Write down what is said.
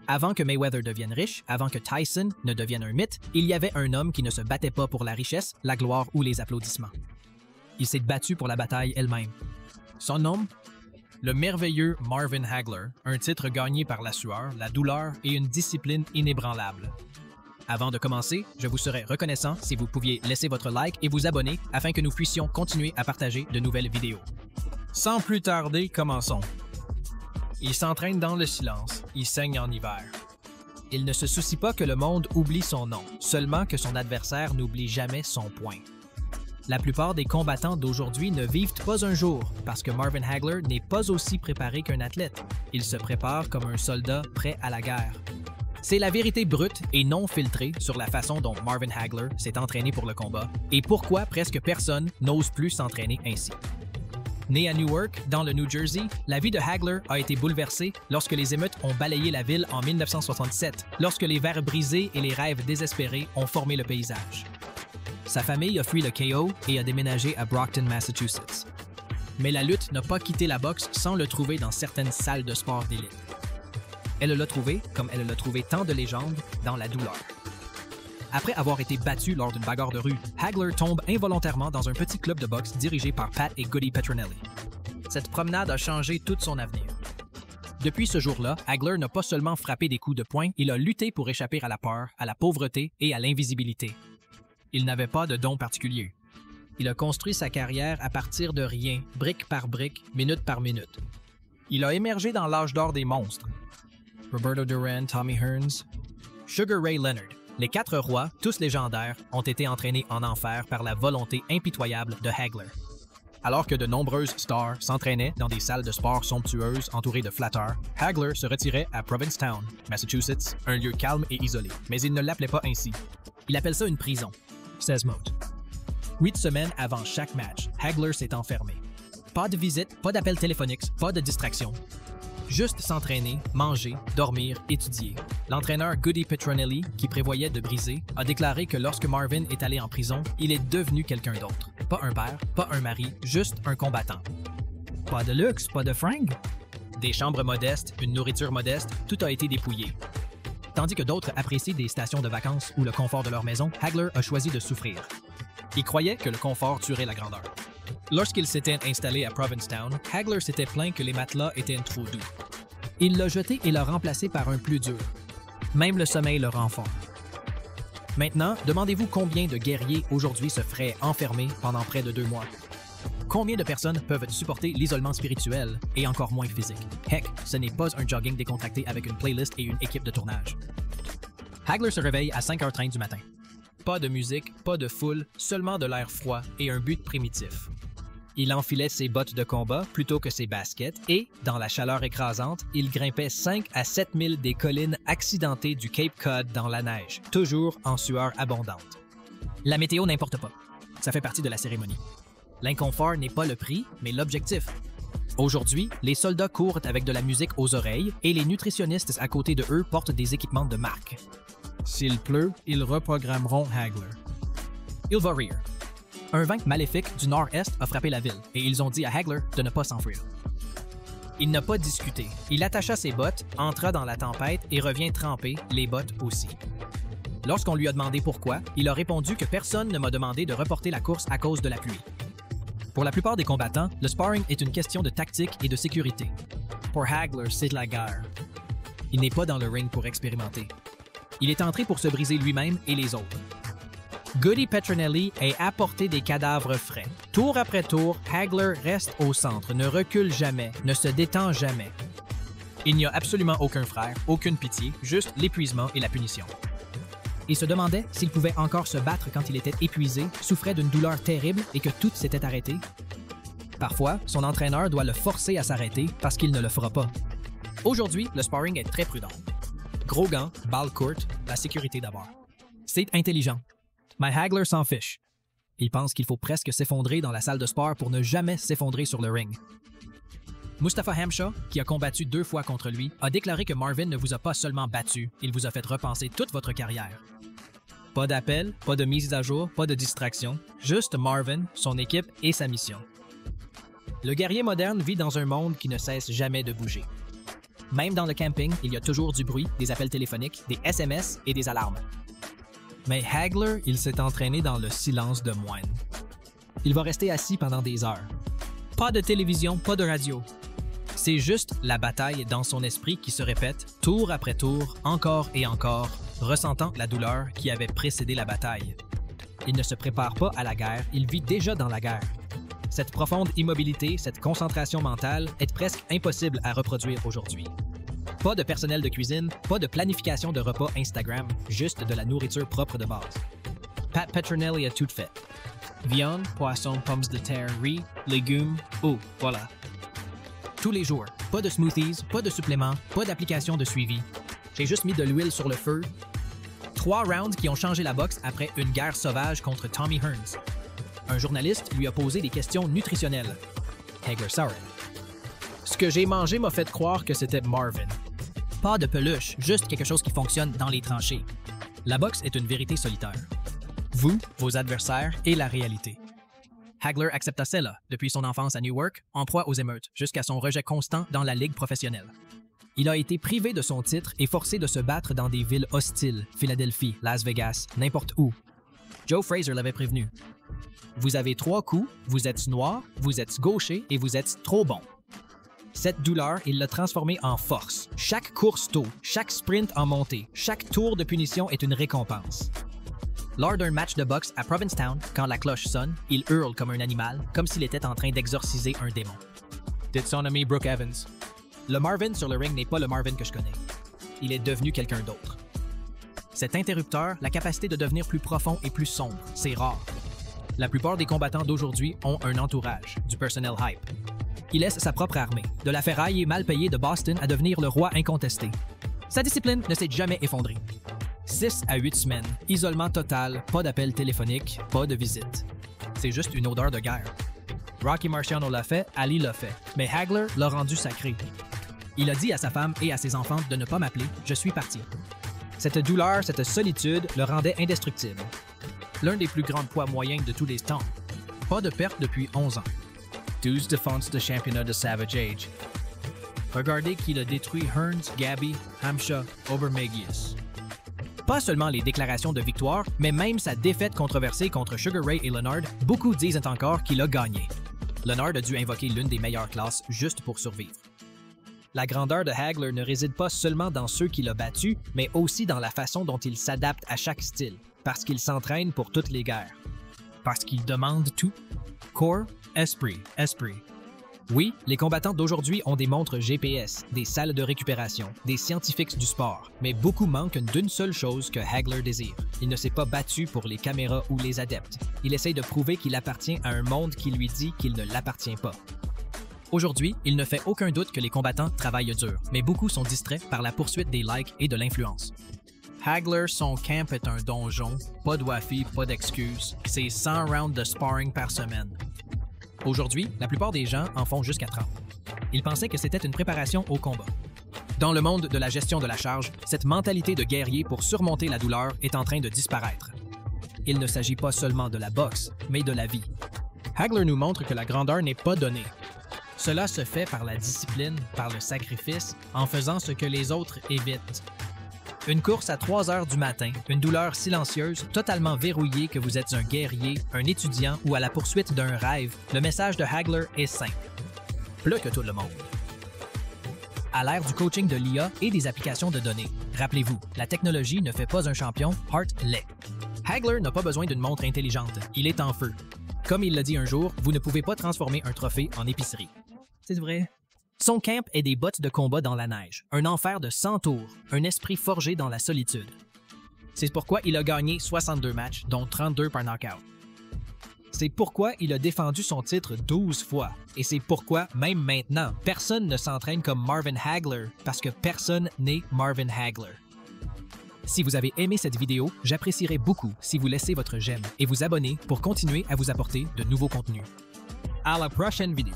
Avant que Mayweather devienne riche, avant que Tyson ne devienne un mythe, il y avait un homme qui ne se battait pas pour la richesse, la gloire ou les applaudissements. Il s'est battu pour la bataille elle-même. Son nom? Le merveilleux Marvin Hagler, un titre gagné par la sueur, la douleur et une discipline inébranlable. Avant de commencer, je vous serais reconnaissant si vous pouviez laisser votre like et vous abonner afin que nous puissions continuer à partager de nouvelles vidéos. Sans plus tarder, commençons. Il s'entraîne dans le silence, il saigne en hiver. Il ne se soucie pas que le monde oublie son nom, seulement que son adversaire n'oublie jamais son point. La plupart des combattants d'aujourd'hui ne vivent pas un jour parce que Marvin Hagler n'est pas aussi préparé qu'un athlète. Il se prépare comme un soldat prêt à la guerre. C'est la vérité brute et non filtrée sur la façon dont Marvin Hagler s'est entraîné pour le combat et pourquoi presque personne n'ose plus s'entraîner ainsi. Né à Newark, dans le New Jersey, la vie de Hagler a été bouleversée lorsque les émeutes ont balayé la ville en 1967, lorsque les verres brisés et les rêves désespérés ont formé le paysage. Sa famille a fui le KO et a déménagé à Brockton, Massachusetts. Mais la lutte n'a pas quitté la boxe sans le trouver dans certaines salles de sport d'élite. Elle l'a trouvé, comme elle l'a trouvé tant de légendes, dans la douleur. Après avoir été battu lors d'une bagarre de rue, Hagler tombe involontairement dans un petit club de boxe dirigé par Pat et Goody Petronelli. Cette promenade a changé tout son avenir. Depuis ce jour-là, Hagler n'a pas seulement frappé des coups de poing, il a lutté pour échapper à la peur, à la pauvreté et à l'invisibilité. Il n'avait pas de don particulier. Il a construit sa carrière à partir de rien, brique par brique, minute par minute. Il a émergé dans l'âge d'or des monstres. Roberto Duran, Tommy Hearns, Sugar Ray Leonard, les 4 rois, tous légendaires, ont été entraînés en enfer par la volonté impitoyable de Hagler. Alors que de nombreuses stars s'entraînaient dans des salles de sport somptueuses entourées de flatteurs, Hagler se retirait à Provincetown, Massachusetts, un lieu calme et isolé. Mais il ne l'appelait pas ainsi. Il appelle ça une prison. 16 mots. 8 semaines avant chaque match, Hagler s'est enfermé. Pas de visite, pas d'appel téléphonique, pas de distraction. Juste s'entraîner, manger, dormir, étudier. L'entraîneur Goody Petronelli, qui prévoyait de briser, a déclaré que lorsque Marvin est allé en prison, il est devenu quelqu'un d'autre. Pas un père, pas un mari, juste un combattant. Pas de luxe, pas de fringues. Des chambres modestes, une nourriture modeste, tout a été dépouillé. Tandis que d'autres apprécient des stations de vacances ou le confort de leur maison, Hagler a choisi de souffrir. Il croyait que le confort tuerait la grandeur. Lorsqu'il s'était installé à Provincetown, Hagler s'était plaint que les matelas étaient trop doux. Il l'a jeté et l'a remplacé par un plus dur. Même le sommeil le rend fort. Maintenant, demandez-vous combien de guerriers aujourd'hui se feraient enfermer pendant près de 2 mois. Combien de personnes peuvent supporter l'isolement spirituel et encore moins physique? Heck, ce n'est pas un jogging décontracté avec une playlist et une équipe de tournage. Hagler se réveille à 5h30 du matin. Pas de musique, pas de foule, seulement de l'air froid et un but primitif. Il enfilait ses bottes de combat plutôt que ses baskets et, dans la chaleur écrasante, il grimpait 5 à 7 000 des collines accidentées du Cape Cod dans la neige, toujours en sueur abondante. La météo n'importe pas. Ça fait partie de la cérémonie. L'inconfort n'est pas le prix, mais l'objectif. Aujourd'hui, les soldats courent avec de la musique aux oreilles et les nutritionnistes à côté de eux portent des équipements de marque. S'il pleut, ils reprogrammeront Hagler. Il va rire. Un vent maléfique du nord-est a frappé la ville et ils ont dit à Hagler de ne pas s'enfuir. Il n'a pas discuté. Il attacha ses bottes, entra dans la tempête et revient tremper, les bottes aussi. Lorsqu'on lui a demandé pourquoi, il a répondu que personne ne m'a demandé de reporter la course à cause de la pluie. Pour la plupart des combattants, le sparring est une question de tactique et de sécurité. Pour Hagler, c'est de la guerre. Il n'est pas dans le ring pour expérimenter. Il est entré pour se briser lui-même et les autres. Goody Petronelli est apporté des cadavres frais. Tour après tour, Hagler reste au centre, ne recule jamais, ne se détend jamais. Il n'y a absolument aucun frère, aucune pitié, juste l'épuisement et la punition. Il se demandait s'il pouvait encore se battre quand il était épuisé, souffrait d'une douleur terrible et que tout s'était arrêté. Parfois, son entraîneur doit le forcer à s'arrêter parce qu'il ne le fera pas. Aujourd'hui, le sparring est très prudent. Gros gants, balle courte, la sécurité d'abord. C'est intelligent. Mais Hagler s'en fiche. Il pense qu'il faut presque s'effondrer dans la salle de sport pour ne jamais s'effondrer sur le ring. Mustafa Hamsha, qui a combattu 2 fois contre lui, a déclaré que Marvin ne vous a pas seulement battu, il vous a fait repenser toute votre carrière. Pas d'appel, pas de mise à jour, pas de distraction, juste Marvin, son équipe et sa mission. Le guerrier moderne vit dans un monde qui ne cesse jamais de bouger. Même dans le camping, il y a toujours du bruit, des appels téléphoniques, des SMS et des alarmes. Mais Hagler, il s'est entraîné dans le silence de moine. Il va rester assis pendant des heures. Pas de télévision, pas de radio. C'est juste la bataille dans son esprit qui se répète, tour après tour, encore et encore, ressentant la douleur qui avait précédé la bataille. Il ne se prépare pas à la guerre, il vit déjà dans la guerre. Cette profonde immobilité, cette concentration mentale est presque impossible à reproduire aujourd'hui. Pas de personnel de cuisine, pas de planification de repas Instagram, juste de la nourriture propre de base. Pat Petronelli a tout fait. Viande, poisson, pommes de terre, riz, légumes, eau, voilà. Tous les jours, pas de smoothies, pas de suppléments, pas d'application de suivi. J'ai juste mis de l'huile sur le feu. 3 rounds qui ont changé la boxe après une guerre sauvage contre Tommy Hearns. Un journaliste lui a posé des questions nutritionnelles. Hagler Sauer. Ce que j'ai mangé m'a fait croire que c'était Marvin. Pas de peluche, juste quelque chose qui fonctionne dans les tranchées. La boxe est une vérité solitaire. Vous, vos adversaires et la réalité. Hagler accepta cela depuis son enfance à Newark, en proie aux émeutes, jusqu'à son rejet constant dans la ligue professionnelle. Il a été privé de son titre et forcé de se battre dans des villes hostiles, Philadelphie, Las Vegas, n'importe où. Joe Frazier l'avait prévenu. Vous avez 3 coups, vous êtes noir, vous êtes gaucher et vous êtes trop bon. Cette douleur, il l'a transformée en force. Chaque course tôt, chaque sprint en montée, chaque tour de punition est une récompense. Lors d'un match de boxe à Provincetown, quand la cloche sonne, il hurle comme un animal, comme s'il était en train d'exorciser un démon. C'est son ami Brooke Evans. Le Marvin sur le ring n'est pas le Marvin que je connais. Il est devenu quelqu'un d'autre. Cet interrupteur, la capacité de devenir plus profond et plus sombre, c'est rare. La plupart des combattants d'aujourd'hui ont un entourage, du personnel hype. Il laisse sa propre armée, de la ferraille mal payée de Boston à devenir le roi incontesté. Sa discipline ne s'est jamais effondrée. 6 à 8 semaines, isolement total, pas d'appel téléphonique, pas de visite. C'est juste une odeur de guerre. Rocky Marciano l'a fait, Ali l'a fait, mais Hagler l'a rendu sacré. Il a dit à sa femme et à ses enfants de ne pas m'appeler, je suis parti. Cette douleur, cette solitude le rendait indestructible. L'un des plus grands poids moyens de tous les temps. Pas de perte depuis 11 ans. 12 défenses de championnat de Savage Age. Regardez qu'il a détruit Hearns, Gabby, Hamsha, Obermegius. Pas seulement les déclarations de victoire, mais même sa défaite controversée contre Sugar Ray et Leonard, beaucoup disent encore qu'il a gagné. Leonard a dû invoquer l'une des meilleures classes juste pour survivre. La grandeur de Hagler ne réside pas seulement dans ceux qu'il a battus, mais aussi dans la façon dont il s'adapte à chaque style, parce qu'il s'entraîne pour toutes les guerres. Parce qu'il demande tout. Corps, esprit, esprit. Oui, les combattants d'aujourd'hui ont des montres GPS, des salles de récupération, des scientifiques du sport, mais beaucoup manquent d'une seule chose que Hagler désire. Il ne s'est pas battu pour les caméras ou les adeptes. Il essaye de prouver qu'il appartient à un monde qui lui dit qu'il ne l'appartient pas. Aujourd'hui, il ne fait aucun doute que les combattants travaillent dur, mais beaucoup sont distraits par la poursuite des likes et de l'influence. Hagler, son camp est un donjon, pas de Wi-Fi, pas d'excuses, c'est 100 rounds de sparring par semaine. Aujourd'hui, la plupart des gens en font jusqu'à 30. Ils pensaient que c'était une préparation au combat. Dans le monde de la gestion de la charge, cette mentalité de guerrier pour surmonter la douleur est en train de disparaître. Il ne s'agit pas seulement de la boxe, mais de la vie. Hagler nous montre que la grandeur n'est pas donnée. Cela se fait par la discipline, par le sacrifice, en faisant ce que les autres évitent. Une course à 3 heures du matin, une douleur silencieuse, totalement verrouillée que vous êtes un guerrier, un étudiant ou à la poursuite d'un rêve, le message de Hagler est simple. Plus que tout le monde. À l'ère du coaching de l'IA et des applications de données, rappelez-vous, la technologie ne fait pas un champion, Hart l'est. Hagler n'a pas besoin d'une montre intelligente, il est en feu. Comme il l'a dit un jour, vous ne pouvez pas transformer un trophée en épicerie. C'est vrai. Son camp est des bottes de combat dans la neige, un enfer de 100 tours, un esprit forgé dans la solitude. C'est pourquoi il a gagné 62 matchs, dont 32 par knockout. C'est pourquoi il a défendu son titre 12 fois. Et c'est pourquoi, même maintenant, personne ne s'entraîne comme Marvin Hagler, parce que personne n'est Marvin Hagler. Si vous avez aimé cette vidéo, j'apprécierais beaucoup si vous laissez votre j'aime et vous abonnez pour continuer à vous apporter de nouveaux contenus. À la prochaine vidéo!